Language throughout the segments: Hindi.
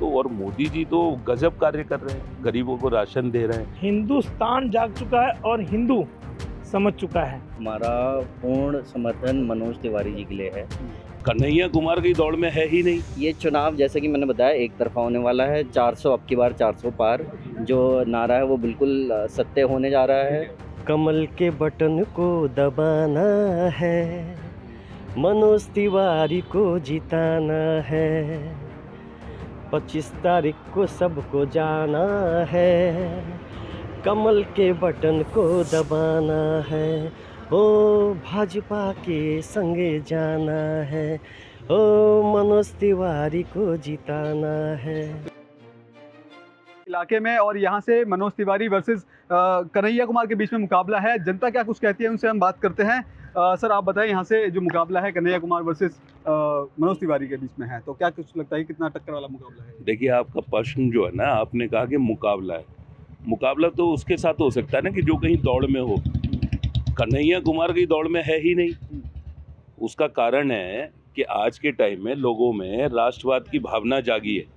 तो और मोदी जी तो गजब कार्य कर रहे हैं, गरीबों को राशन दे रहे हैं। हिंदुस्तान जाग चुका है और हिंदू समझ चुका है। हमारा पूर्ण समर्थन मनोज तिवारी जी के लिए है। कन्हैया कुमार की दौड़ में है ही नहीं। ये चुनाव जैसे कि मैंने बताया एक तरफा होने वाला है। 400 अब की बार 400 पार जो नारा है वो बिल्कुल सत्य होने जा रहा है। कमल के बटन को दबाना है, मनोज तिवारी को जिताना है, 25 तारीख को सबको जाना है, कमल के बटन को दबाना है, ओ भाजपा के संगे जाना है, ओ मनोज तिवारी को जिताना है। इलाके में और यहाँ से मनोज तिवारी वर्सेस कन्हैया कुमार के बीच में मुकाबला है। जनता क्या कुछ कहती है उनसे हम बात करते हैं। सर आप बताएं, यहाँ से जो मुकाबला है कन्हैया कुमार वर्सेस मनोज तिवारी के बीच में है, तो क्या कुछ लगता है कितना टक्कर वाला मुकाबला है? देखिए, आपका प्रश्न जो है ना, आपने कहा कि मुकाबला है। मुकाबला तो उसके साथ हो सकता है ना कि जो कहीं दौड़ में हो। कन्हैया कुमार की दौड़ में है ही नहीं। उसका कारण है कि आज के टाइम में लोगों में राष्ट्रवाद की भावना जागी है।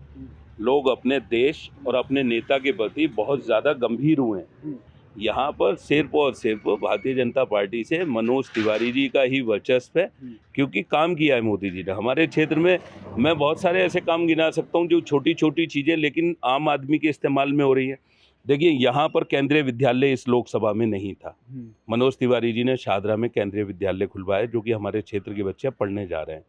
लोग अपने देश और अपने नेता के प्रति बहुत ज़्यादा गंभीर हुए हैं। यहाँ पर सिर्फ और सिर्फ भारतीय जनता पार्टी से मनोज तिवारी जी का ही वर्चस्व है, क्योंकि काम किया है मोदी जी ने हमारे क्षेत्र में। मैं बहुत सारे ऐसे काम गिना सकता हूँ जो छोटी छोटी चीज़ें लेकिन आम आदमी के इस्तेमाल में हो रही हैं। देखिए, यहाँ पर केंद्रीय विद्यालय इस लोकसभा में नहीं था। मनोज तिवारी जी ने शाहदरा में केंद्रीय विद्यालय खुलवाया, जो कि हमारे क्षेत्र के बच्चे पढ़ने जा रहे हैं।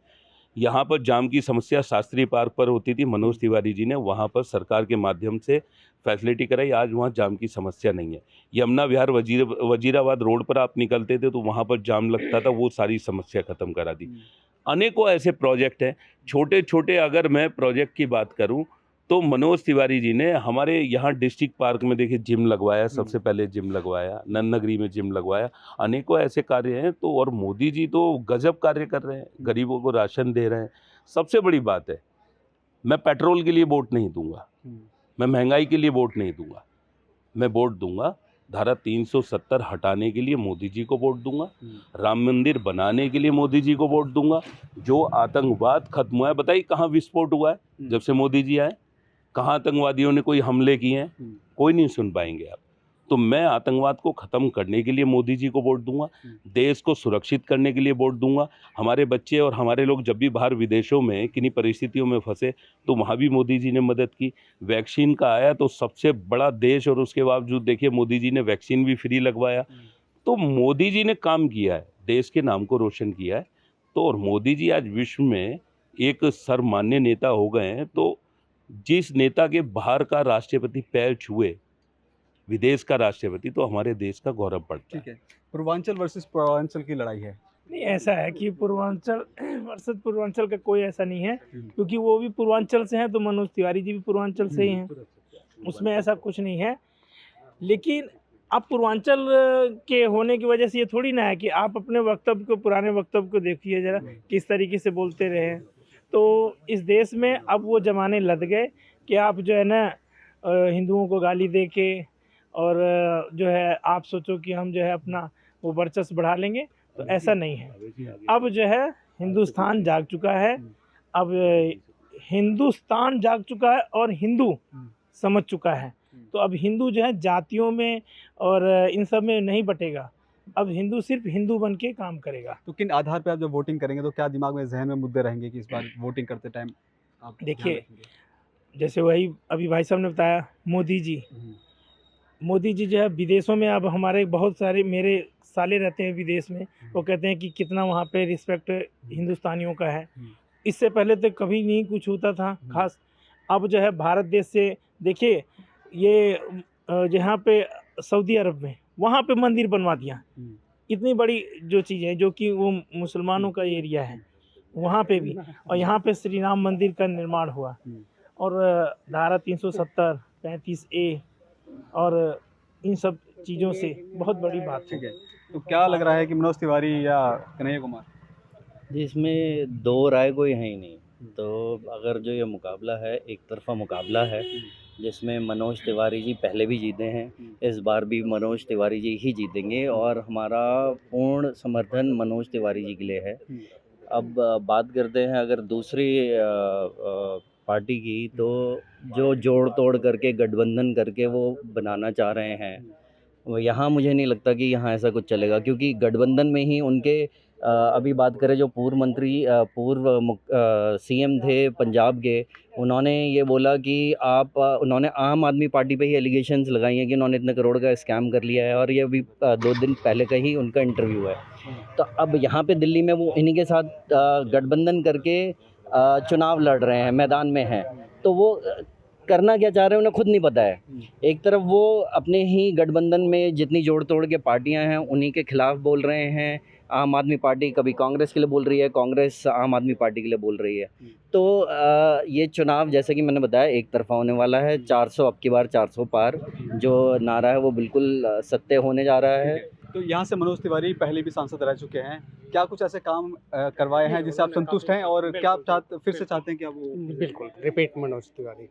यहाँ पर जाम की समस्या शास्त्री पार्क पर होती थी, मनोज तिवारी जी ने वहाँ पर सरकार के माध्यम से फैसिलिटी कराई। आज वहाँ जाम की समस्या नहीं है। यमुना विहार वजीराबाद रोड पर आप निकलते थे तो वहाँ पर जाम लगता था, वो सारी समस्या खत्म करा दी। अनेकों ऐसे प्रोजेक्ट हैं, छोटे छोटे। अगर मैं प्रोजेक्ट की बात करूँ तो मनोज तिवारी जी ने हमारे यहाँ डिस्ट्रिक्ट पार्क में देखिए जिम लगवाया, सबसे पहले जिम लगवाया, नन्नगरी में जिम लगवाया। अनेकों ऐसे कार्य हैं। तो और मोदी जी तो गजब कार्य कर रहे हैं, गरीबों को राशन दे रहे हैं। सबसे बड़ी बात है, मैं पेट्रोल के लिए वोट नहीं दूंगा, मैं महंगाई के लिए वोट नहीं दूंगा। मैं वोट दूंगा धारा 370 हटाने के लिए, मोदी जी को वोट दूंगा। राम मंदिर बनाने के लिए मोदी जी को वोट दूंगा। जो आतंकवाद खत्म हुआ है, बताइए कहाँ विस्फोट हुआ है जब से मोदी जी आए? कहाँ आतंकवादियों ने कोई हमले किए हैं? कोई नहीं सुन पाएंगे आप। तो मैं आतंकवाद को ख़त्म करने के लिए मोदी जी को वोट दूंगा, देश को सुरक्षित करने के लिए वोट दूंगा। हमारे बच्चे और हमारे लोग जब भी बाहर विदेशों में किन्हीं परिस्थितियों में फंसे तो वहाँ भी मोदी जी ने मदद की। वैक्सीन का आया तो सबसे बड़ा देश, और उसके बावजूद देखिए मोदी जी ने वैक्सीन भी फ्री लगवाया। तो मोदी जी ने काम किया है, देश के नाम को रोशन किया है। तो और मोदी जी आज विश्व में एक सर्वमान्य नेता हो गए हैं। तो जिस नेता के बाहर का राष्ट्रपति पैर छुए, विदेश का राष्ट्रपति, तो हमारे देश का गौरव बढ़ता है। ठीक है, पूर्वांचल वर्सेस पूर्वांचल की लड़ाई है। नहीं, ऐसा है कि पूर्वांचल वर्सेस पूर्वांचल का कोई ऐसा नहीं है, क्योंकि वो भी पूर्वांचल से हैं तो मनोज तिवारी जी भी पूर्वांचल से ही हैं, उसमें ऐसा कुछ नहीं है। लेकिन आप पूर्वांचल के होने की वजह से ये थोड़ी ना है कि आप अपने वक्तव्य को, पुराने वक्तव्य को देखिए ज़रा किस तरीके से बोलते रहे हैं। तो इस देश में अब वो ज़माने लद गए कि आप जो है ना हिंदुओं को गाली दे के और जो है आप सोचो कि हम जो है अपना वो वर्चस्व बढ़ा लेंगे, तो ऐसा नहीं है। अब जो है हिंदुस्तान जाग चुका है, अब हिंदुस्तान जाग चुका है और हिंदू समझ चुका है। तो अब हिंदू जो है जातियों में और इन सब में नहीं बटेगा, अब हिंदू सिर्फ हिंदू बन के काम करेगा। तो किन आधार पे आप जब वोटिंग करेंगे तो क्या दिमाग में, जहन में मुद्दे रहेंगे कि इस बार वोटिंग करते टाइम आप देखिए, जैसे वही अभी भाई साहब ने बताया, मोदी जी जो है विदेशों में, अब हमारे बहुत सारे मेरे साले रहते हैं विदेश में, वो कहते हैं कि कितना वहाँ पे रिस्पेक्ट हिंदुस्तानियों का है। इससे पहले तो कभी नहीं कुछ होता था खास। अब जो है भारत देश से देखिए, ये जहाँ पे सऊदी अरब में वहाँ पे मंदिर बनवा दिया, इतनी बड़ी जो चीज़ है, जो कि वो मुसलमानों का एरिया है, वहाँ पे भी। और यहाँ पे श्री राम मंदिर का निर्माण हुआ, और धारा 370, 35A और इन सब चीज़ों से बहुत बड़ी बात है। ठीक है, तो क्या लग रहा है कि मनोज तिवारी या कन्हैया कुमार? जी, इसमें दो राय कोई है ही नहीं। तो अगर जो ये मुकाबला है, एक तरफा मुकाबला है जिसमें मनोज तिवारी जी पहले भी जीते हैं, इस बार भी मनोज तिवारी जी ही जीतेंगे और हमारा पूर्ण समर्थन मनोज तिवारी जी के लिए है। अब बात करते हैं अगर दूसरी पार्टी की, तो जो जोड़ तोड़ करके गठबंधन करके वो बनाना चाह रहे हैं, वो यहाँ मुझे नहीं लगता कि यहाँ ऐसा कुछ चलेगा, क्योंकि गठबंधन में ही उनके अभी बात करें जो पूर्व सीएम थे पंजाब के, उन्होंने ये बोला कि उन्होंने आम आदमी पार्टी पे ही एलिगेशंस लगाई हैं कि उन्होंने इतने करोड़ का स्कैम कर लिया है, और ये अभी 2 दिन पहले का ही उनका इंटरव्यू है। तो अब यहाँ पे दिल्ली में वो इन्हीं के साथ गठबंधन करके चुनाव लड़ रहे हैं, मैदान में हैं, तो वो करना क्या चाह रहे हैं उन्हें खुद नहीं पता है। एक तरफ वो अपने ही गठबंधन में जितनी जोड़ तोड़ के पार्टियां हैं उन्हीं के खिलाफ बोल रहे हैं, आम आदमी पार्टी कभी कांग्रेस के लिए बोल रही है, कांग्रेस आम आदमी पार्टी के लिए बोल रही है। तो ये चुनाव जैसे कि मैंने बताया एक तरफा होने वाला है। 400 अब की बार 400 पार जो नारा है वो बिल्कुल सत्य होने जा रहा है। तो यहाँ से मनोज तिवारी पहले भी सांसद रह चुके हैं, क्या कुछ ऐसे काम करवाए हैं जिससे आप संतुष्ट हैं, और क्या आप फिर से चाहते हैं कि आप वो बिल्कुल रिपीट मनोज तिवारी।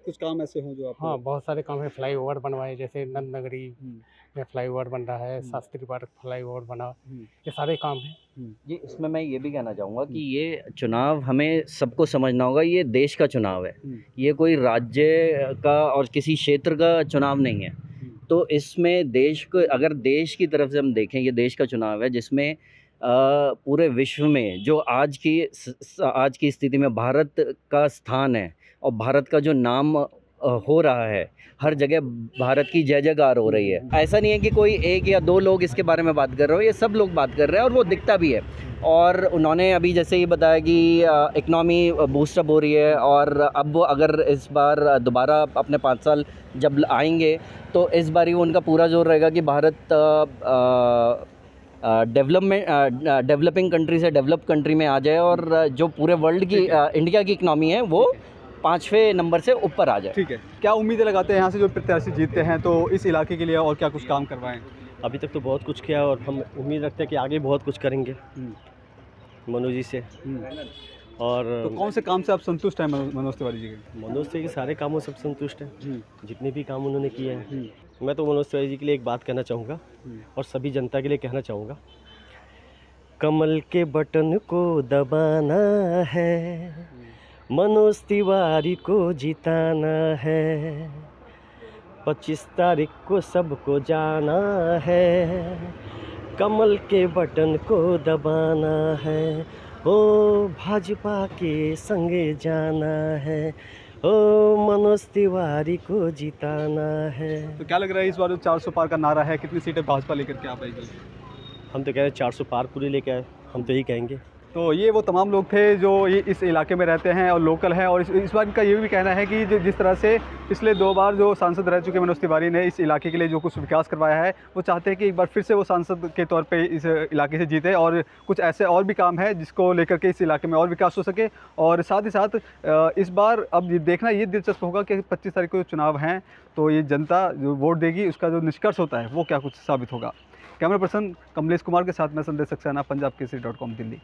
कुछ काम ऐसे हों जो आप हाँ, बहुत सारे काम है। फ्लाईओवर बनवाए, जैसे नंद नगरी में फ्लाईओवर बन रहा है, शास्त्री पार्क फ्लाईओवर बना, ये सारे काम हैं। ये इसमें मैं ये भी कहना चाहूँगा कि ये चुनाव हमें सबको समझना होगा, ये देश का चुनाव है, ये कोई राज्य का और किसी क्षेत्र का चुनाव नहीं है। तो इसमें देश को, अगर देश की तरफ से हम देखें, ये देश का चुनाव है जिसमें पूरे विश्व में जो आज की स्थिति में भारत का स्थान है और भारत का जो नाम हो रहा है, हर जगह भारत की जय जयकार हो रही है। ऐसा नहीं है कि कोई एक या दो लोग इसके बारे में बात कर रहे हो, ये सब लोग बात कर रहे हैं और वो दिखता भी है। और उन्होंने अभी जैसे ये बताया कि इकनॉमी बूस्टअप हो रही है, और अब वो अगर इस बार दोबारा अपने 5 साल जब आएंगे तो इस बार ही उनका पूरा जोर रहेगा कि भारत डेवलपिंग कंट्री से डेवलप कंट्री में आ जाए, और जो पूरे वर्ल्ड की इंडिया की इकनॉमी है वो 5वें नंबर से ऊपर आ जाए। ठीक है, क्या उम्मीदें लगाते हैं यहाँ से जो प्रत्याशी जीतते हैं, तो इस इलाके के लिए और क्या कुछ काम करवाएं? अभी तक तो बहुत कुछ किया और हम उम्मीद रखते हैं कि आगे बहुत कुछ करेंगे मनोज जी से। और तो कौन से काम से आप संतुष्ट हैं मनोज तिवारी जी के? मनोज जी के सारे कामों से संतुष्ट हैं, जितने भी काम उन्होंने किए हैं। मैं तो मनोज तिवारी जी के लिए एक बात कहना चाहूँगा और सभी जनता के लिए कहना चाहूँगा, कमल के बटन को दबाना है, मनोज तिवारी को जिताना है, 25 तारीख को सबको जाना है, कमल के बटन को दबाना है, ओ भाजपा के संगे जाना है, ओ मनोज तिवारी को जिताना है। तो क्या लग रहा है इस बार जो 400 पार का नारा है, कितनी सीटें भाजपा लेकर के आ पाएगी? हम तो कह रहे हैं 400 पार पूरी लेके आए, हम तो यही कहेंगे। तो ये वो तमाम लोग थे जो ये इस इलाके में रहते हैं और लोकल हैं, और इस बार इनका ये भी कहना है कि जिस तरह से पिछले 2 बार जो सांसद रह चुके मनोज तिवारी ने इस इलाके के लिए जो कुछ विकास करवाया है, वो चाहते हैं कि एक बार फिर से वो सांसद के तौर पे इस इलाके से जीते, और कुछ ऐसे और भी काम है जिसको लेकर के इस इलाके में और विकास हो सके। और साथ ही साथ इस बार अब ये देखना ये दिलचस्प होगा कि 25 तारीख को जो चुनाव हैं, तो ये जनता जो वोट देगी उसका जो निष्कर्ष होता है वो क्या कुछ साबित होगा। कैमरा पर्सन कमलेश कुमार के साथ मैं संदेश सक्सेना, पंजाब केसरी.com, दिल्ली।